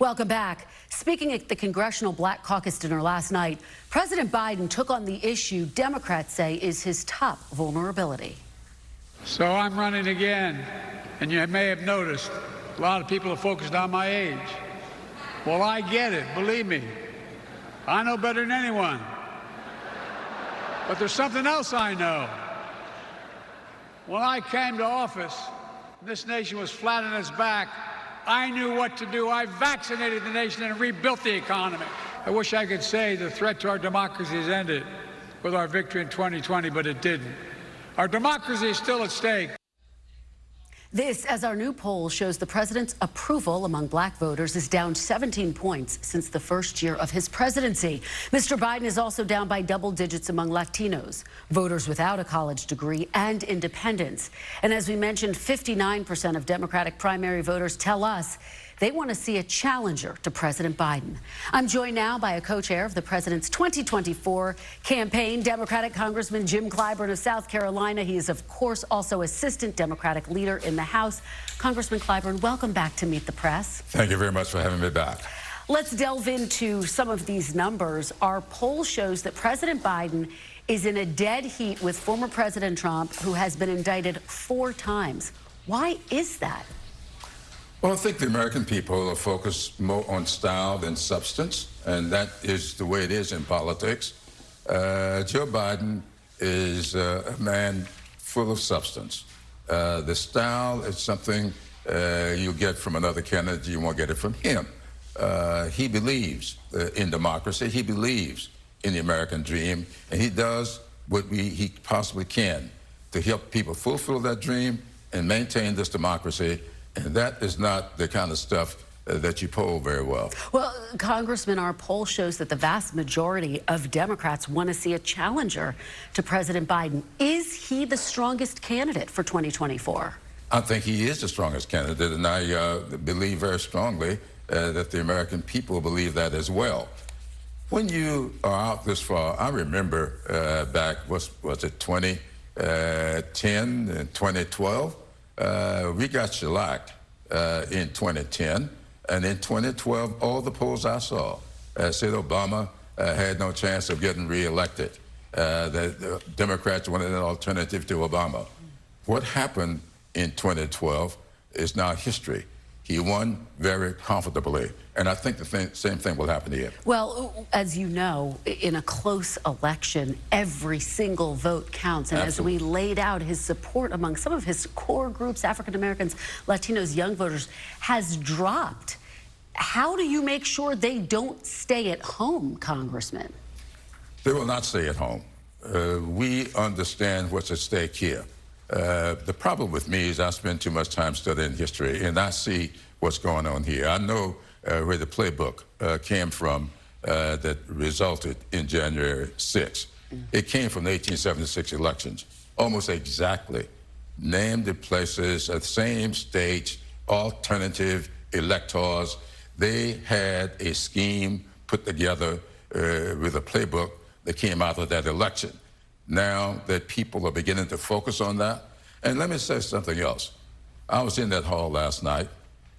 Welcome back. Speaking at the Congressional Black Caucus dinner last night, President Biden took on the issue Democrats say is his top vulnerability. So I'm running again, and you may have noticed a lot of people are focused on my age. Well, I get it, believe me. I know better than anyone. But there's something else I know. When I came to office, this nation was flat on its back. I knew what to do. I vaccinated the nation and rebuilt the economy. I wish I could say the threat to our democracy has ended with our victory in 2020, but it didn't. Our democracy is still at stake. This, as our new poll shows, the president's approval among black voters is down 17 points since the first year of his presidency. Mr. Biden is also down by double digits among Latinos, voters without a college degree, and independents. And as we mentioned, 59% of Democratic primary voters tell us they want to see a challenger to President Biden. I'm joined now by a co-chair of the president's 2024 campaign, Democratic Congressman Jim Clyburn of South Carolina. He is, of course, also assistant Democratic leader in the House. Congressman Clyburn, welcome back to Meet the Press. Thank you very much for having me back. Let's delve into some of these numbers. Our poll shows that President Biden is in a dead heat with former President Trump, who has been indicted 4 times. Why is that? Well, I think the American people are focused more on style than substance, and that is the way it is in politics. Joe Biden is a man full of substance. The style is something you get from another candidate. You won't get it from him. He believes in democracy. He believes in the American dream, and he does what he possibly can to help people fulfill that dream and maintain this democracy. And that is not the kind of stuff that you poll very well. Well, Congressman, our poll shows that the vast majority of Democrats want to see a challenger to President Biden. Is he the strongest candidate for 2024? I think he is the strongest candidate, and I believe very strongly that the American people believe that as well. When you are out this far, I remember back, was it 2010 and 2012? We got shellacked in 2010, and in 2012, all the polls I saw said Obama had no chance of getting reelected. The Democrats wanted an alternative to Obama. What happened in 2012 is now history. He won very comfortably, and I think the same thing will happen here. Well, as you know, in a close election, every single vote counts. And Absolutely. As we laid out, his support among some of his core groups, African Americans, Latinos, young voters, has dropped. How do you make sure they don't stay at home, Congressman? They will not stay at home. We understand what's at stake here. The problem with me is I spend too much time studying history, and I see what's going on here. I know where the playbook came from that resulted in January 6th. It came from the 1876 elections, almost exactly. Named the places at the same stage, alternative electors. They had a scheme put together with a playbook that came out of that election. Now that people are beginning to focus on that. And let me say something else. I was in that hall last night.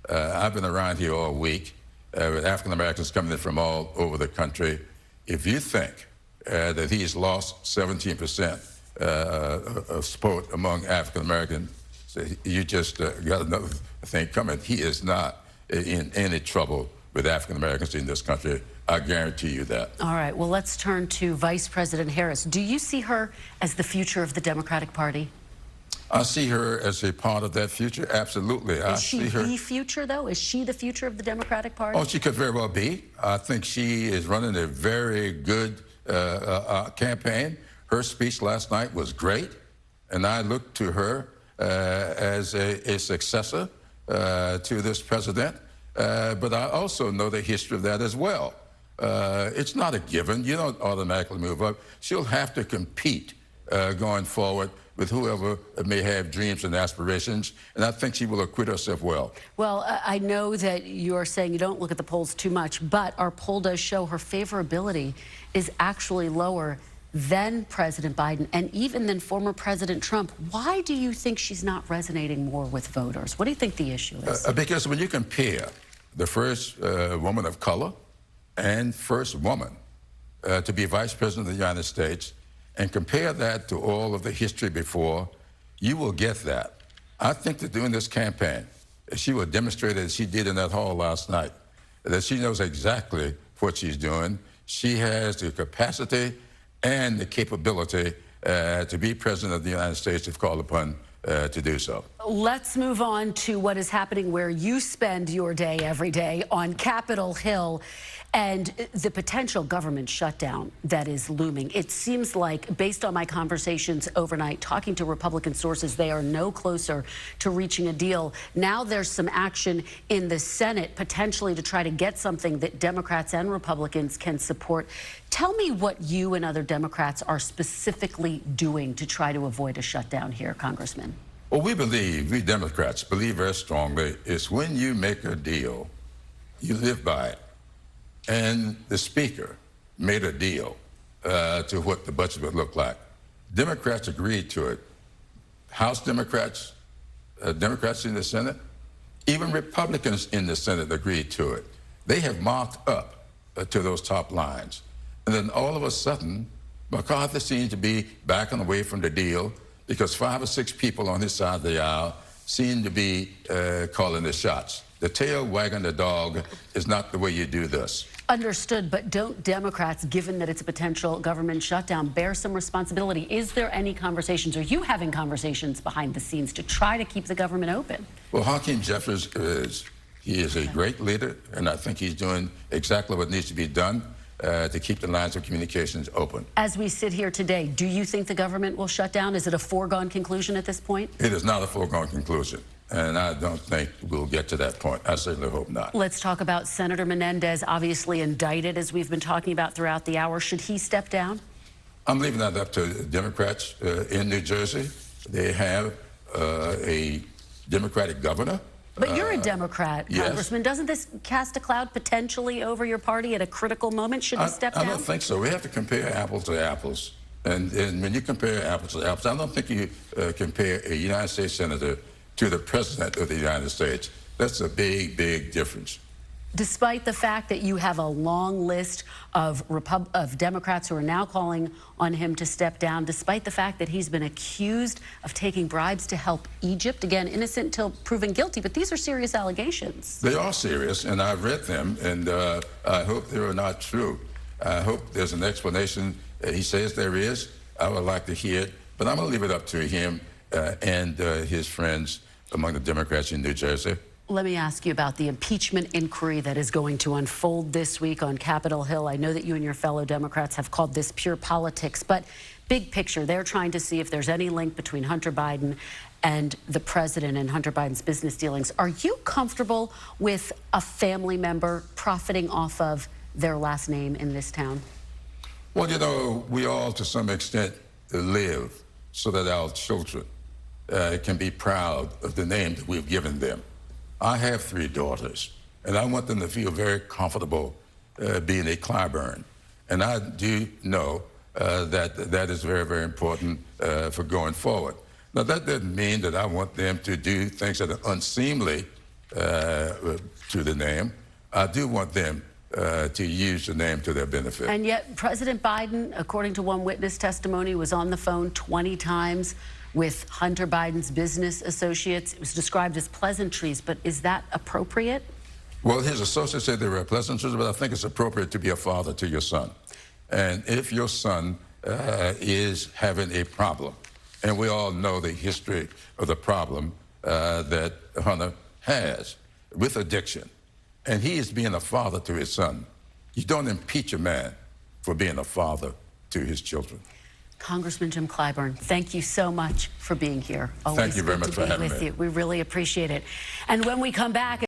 I've been around here all week with African Americans coming in from all over the country. If you think that he's lost 17% of support among African Americans, you just got another thing coming. He is not in any trouble with African Americans in this country. I guarantee you that. All right, well, let's turn to Vice President Harris. Do you see her as the future of the Democratic Party? I see her as a part of that future, absolutely. Is she the future, though? Is she the future of the Democratic Party? Oh, she could very well be. I think she is running a very good campaign. Her speech last night was great, and I look to her as a successor to this president. But I also know the history of that as well. It's not a given. You don't automatically move up. She'll have to compete going forward with whoever may have dreams and aspirations, and I think she will acquit herself well. Well, I know that you're saying you don't look at the polls too much, but our poll does show her favorability is actually lower than President Biden and even than former President Trump. Why do you think she's not resonating more with voters? What do you think the issue is? Because when you compare the first woman of color and first woman to be vice president of the United States, and compare that to all of the history before, you will get that. I think that during this campaign, she will demonstrate, as she did in that hall last night, that she knows exactly what she's doing. She has the capacity and the capability to be president of the United States if called upon to do so. Let's move on to what is happening where you spend your day every day on Capitol Hill and the potential government shutdown that is looming. It seems like, based on my conversations overnight, talking to Republican sources, they are no closer to reaching a deal. Now there's some action in the Senate, potentially to try to get something that Democrats and Republicans can support. Tell me what you and other Democrats are specifically doing to try to avoid a shutdown here, Congressman. Well, we Democrats believe very strongly, is when you make a deal, you live by it. And the Speaker made a deal to what the budget would look like. Democrats agreed to it. House Democrats, Democrats in the Senate, even Republicans in the Senate agreed to it. They have marked up to those top lines. And then all of a sudden, McCarthy seemed to be backing away from the deal because 5 or 6 people on his side of the aisle seem to be calling the shots. The tail wagging the dog is not the way you do this. Understood, but don't Democrats, given that it's a potential government shutdown, bear some responsibility? Is there any conversations, or are you having conversations behind the scenes to try to keep the government open? Well, Hakeem Jeffries he is a great leader, and I think he's doing exactly what needs to be done to keep the lines of communications open. As we sit here today, do you think the government will shut down? Is it a foregone conclusion at this point? It is not a foregone conclusion. And I don't think we'll get to that point. I certainly hope not. Let's talk about Senator Menendez, obviously indicted, as we've been talking about throughout the hour. Should he step down? I'm leaving that up to Democrats in New Jersey. They have a Democratic governor. But you're a Democrat, yes. Congressman. Doesn't this cast a cloud potentially over your party at a critical moment? Should he step down? I don't think so. We have to compare apples to apples. And when you compare apples to apples, I don't think you compare a United States senator to the President of the United States. That's a big, big difference. Despite the fact that you have a long list of Democrats who are now calling on him to step down, despite the fact that he's been accused of taking bribes to help Egypt, again, innocent until proven guilty, but these are serious allegations. They are serious, and I've read them, and I hope they are not true. I hope there's an explanation. He says there is. I would like to hear it, but I'm going to leave it up to him and his friends among the Democrats in New Jersey. Let me ask you about the impeachment inquiry that is going to unfold this week on Capitol Hill. I know that you and your fellow Democrats have called this pure politics, but big picture, they're trying to see if there's any link between Hunter Biden and the president and Hunter Biden's business dealings. Are you comfortable with a family member profiting off of their last name in this town? Well, you know, we all, to some extent, live so that our children can be proud of the name that we've given them. I have 3 daughters, and I want them to feel very comfortable being a Clyburn. And I do know that is very, very important for going forward. Now, that doesn't mean that I want them to do things that are unseemly to the name. I do want them to use the name to their benefit. And yet President Biden, according to one witness testimony, was on the phone 20 times with Hunter Biden's business associates. It was described as pleasantries, but is that appropriate? Well, his associates said they were pleasantries, but I think it's appropriate to be a father to your son. And if your son is having a problem, and we all know the history of the problem that Hunter has with addiction, and he is being a father to his son, you don't impeach a man for being a father to his children. Congressman Jim Clyburn, thank you so much for being here. Thank you very much for having me. We really appreciate it. And when we come back,